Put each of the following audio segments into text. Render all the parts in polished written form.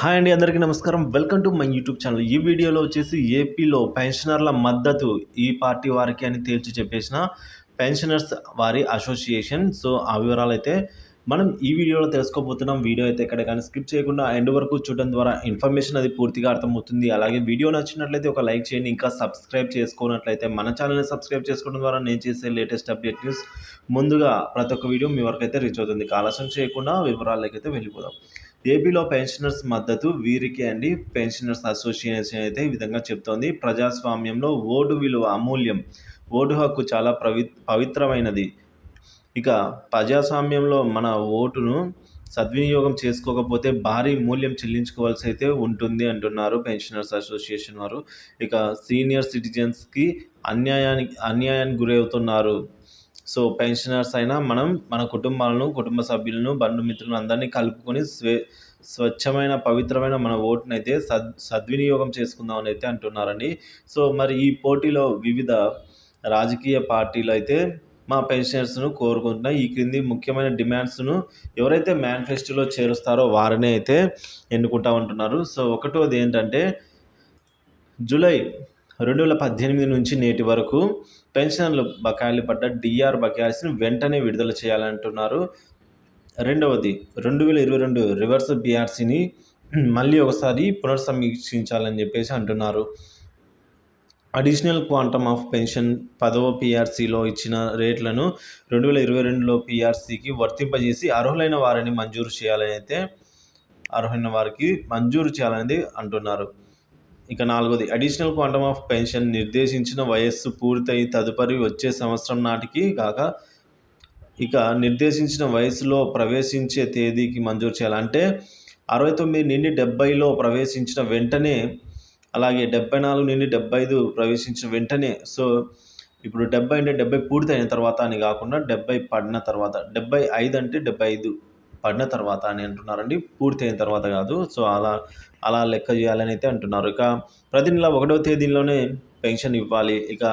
Hi అండి, అందరికీ నమస్కారం. Welcome to my YouTube channel. ఈ వీడియోలో వచ్చేసి ఏపీలో పెన్షనర్ల మద్దతు ఈ పార్టీ వారికి అని తేల్చి చెప్పేసిన పెన్షనర్స్ వారి అసోసియేషన్. సో ఆ వివరాలైతే మనం ఈ వీడియోలో తెలుసుకోబోతున్నాం. వీడియో అయితే ఎక్కడ కానీ స్కిప్ చేయకుండా ఎండ్ వరకు చూడడం ద్వారా ఇన్ఫర్మేషన్ అది పూర్తిగా అర్థమవుతుంది. అలాగే వీడియో నచ్చినట్లయితే ఒక లైక్ చేయండి. ఇంకా సబ్స్క్రైబ్ చేసుకున్నట్లయితే మన ఛానల్ని సబ్స్క్రైబ్ చేసుకోవడం ద్వారా నేను చేసే లేటెస్ట్ అప్డేట్ న్యూస్ ముందుగా ప్రతి ఒక్క వీడియో మీ వరకు అయితే రీచ్ అవుతుంది. ఆలస్యం చేయకుండా వివరాలకైతే వెళ్ళిపోదాం. ఏపీలో పెన్షనర్స్ మద్దతు వీరికి అండి. పెన్షనర్స్ అసోసియేషన్ అయితే ఈ విధంగా చెప్తోంది. ప్రజాస్వామ్యంలో ఓటు విలువ అమూల్యం. ఓటు హక్కు చాలా పవిత్రమైనది. ఇక ప్రజాస్వామ్యంలో మన ఓటును సద్వినియోగం చేసుకోకపోతే భారీ మూల్యం చెల్లించుకోవాల్సి అయితే ఉంటుంది అంటున్నారు పెన్షనర్స్ అసోసియేషన్ వారు. ఇక సీనియర్ సిటిజన్స్కి అన్యాయానికి గురవుతున్నారు. సో పెన్షనర్స్ అయినా మనం మన కుటుంబాలను, కుటుంబ సభ్యులను, బంధుమిత్రులను అందరినీ కలుపుకొని స్వచ్ఛమైన పవిత్రమైన మన ఓటును అయితే సద్వినియోగం చేసుకుందామని అయితే అంటున్నారండి. సో మరి ఈ పోటీలో వివిధ రాజకీయ పార్టీలు అయితే మా పెన్షనర్స్ను కోరుకుంటున్నాయి. ఈ క్రింది ముఖ్యమైన డిమాండ్స్ను ఎవరైతే మేనిఫెస్టోలో చేరుస్తారో వారినే అయితే ఎన్నుకుంటా ఉంటున్నారు. సో ఒకటోది ఏంటంటే జూలై 2018 నుంచి నేటి వరకు పెన్షన్లు బకాయిలు పడ్డ డిఆర్ బకాయిల్స్ని వెంటనే విడుదల చేయాలంటున్నారు. రెండవది 2022 రివర్స్ బీఆర్సీని మళ్ళీ ఒకసారి పునర్సమీక్షించాలని చెప్పేసి అంటున్నారు. అడిషనల్ క్వాంటమ్ ఆఫ్ పెన్షన్ 10వ పీఆర్సీలో ఇచ్చిన రేట్లను 2022లో పీఆర్సీకి వర్తింపజేసి అర్హులైన వారిని మంజూరు చేయాలనేది అంటున్నారు. ఇక నాలుగోది అడిషనల్ క్వాంటమ్ ఆఫ్ పెన్షన్ నిర్దేశించిన వయస్సు పూర్తయి తదుపరి వచ్చే సంవత్సరం నాటికి కాక ఇక నిర్దేశించిన వయసులో ప్రవేశించే తేదీకి మంజూరు చేయాలి. అంటే 69 నుండి 70లో ప్రవేశించిన వెంటనే, అలాగే 74 నుండి 75 ప్రవేశించిన వెంటనే. సో ఇప్పుడు 70 అంటే 70 పూర్తయిన తర్వాత అని కాకుండా 70 పడిన తర్వాత, 75 అంటే 75 పడిన తర్వాత అని అంటున్నారండి, పూర్తి అయిన తర్వాత కాదు. సో అలా లెక్క చేయాలని అయితే అంటున్నారు. ఇక ప్రతి నెల 1వ తేదీలోనే పెన్షన్ ఇవ్వాలి. ఇక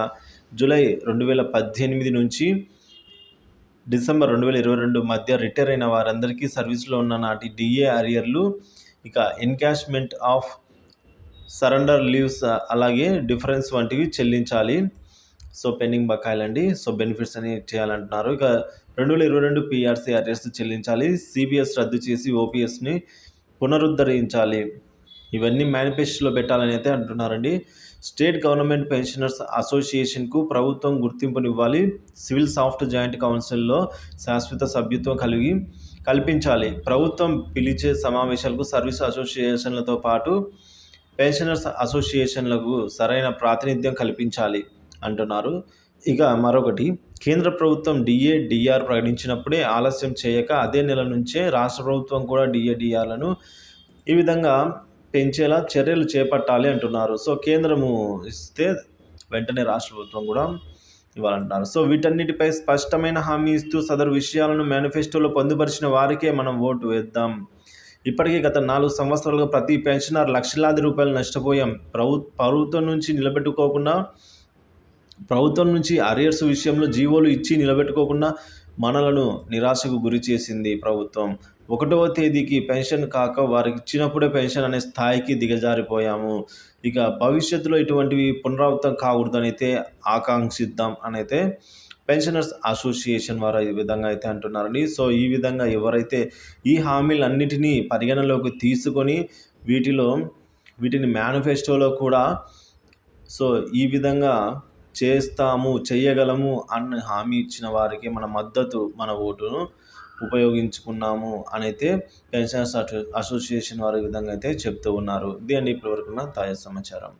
జూలై 2018 నుంచి డిసెంబర్ 2022 మధ్య రిటైర్ అయిన వారందరికీ సర్వీస్లో ఉన్న నాటి డిఏ అరియర్లు, ఇక ఎన్కాష్మెంట్ ఆఫ్ సరెండర్ లీవ్స్, అలాగే డిఫరెన్స్ వంటివి చెల్లించాలి. సో పెండింగ్ బకాయిలండి. సో బెనిఫిట్స్ అని చేయాలంటున్నారు. ఇక 2022 పీఆర్సీ అరియర్స్ చెల్లించాలి. సిబిఎస్ రద్దు చేసి ఓపీఎస్ని పునరుద్ధరించాలి. ఇవన్నీ మేనిఫెస్టోలో పెట్టాలని అయితే అంటున్నారండి. స్టేట్ గవర్నమెంట్ పెన్షనర్స్ అసోసియేషన్కు ప్రభుత్వం గుర్తింపునివ్వాలి. సివిల్ సాఫ్ట్ జాయింట్ కౌన్సిల్లో శాశ్వత సభ్యత్వం కల్పించాలి. ప్రభుత్వం పిలిచే సమావేశాలకు సర్వీస్ అసోసియేషన్లతో పాటు పెన్షనర్స్ అసోసియేషన్లకు సరైన ప్రాతినిధ్యం కల్పించాలి అంటున్నారు. ఇక మరొకటి, కేంద్ర ప్రభుత్వం డిఆర్ ప్రకటించినప్పుడే ఆలస్యం చేయక అదే నెల నుంచే రాష్ట్ర ప్రభుత్వం కూడా డిఆర్లను ఈ విధంగా పెంచేలా చర్యలు చేపట్టాలి అంటున్నారు. సో కేంద్రము ఇస్తే వెంటనే రాష్ట్ర ప్రభుత్వం కూడా ఇవ్వాలంటున్నారు. సో వీటన్నిటిపై స్పష్టమైన హామీ ఇస్తూ సదరు విషయాలను మేనిఫెస్టోలో పొందుపరిచిన వారికే మనం ఓటు వేద్దాం. ఇప్పటికే గత 4 సంవత్సరాలుగా ప్రతి పెన్షనర్ లక్షలాది రూపాయలు నష్టపోయాం. ప్రభుత్వం నుంచి అరియర్స్ విషయంలో జీవోలు ఇచ్చి నిలబెట్టుకోకుండా మనలను నిరాశకు గురి చేసింది ప్రభుత్వం. 1వ తేదీకి పెన్షన్ కాక వారికి ఇచ్చినప్పుడే పెన్షన్ అనే స్థాయికి దిగజారిపోయాము. ఇక భవిష్యత్తులో ఇటువంటివి పునరావృతం కాకూడదని అయితే ఆకాంక్షిద్దాం అని అయితే పెన్షనర్స్ అసోసియేషన్ వారు ఈ విధంగా అయితే అంటున్నారండి. సో ఈ విధంగా ఎవరైతే ఈ హామీలన్నిటినీ పరిగణలోకి తీసుకొని వీటిని మేనిఫెస్టోలో కూడా సో ఈ విధంగా చేయగలము అని హామీ ఇచ్చిన వారికి మన మద్దతు, మన ఓటును ఉపయోగించుకున్నాము అని అయితే పెన్షనర్స్ అసోసియేషన్ వారి విధంగా అయితే చెప్తూ ఉన్నారు. ఇది అండి ఇప్పటివరకు ఉన్న తాజా సమాచారం.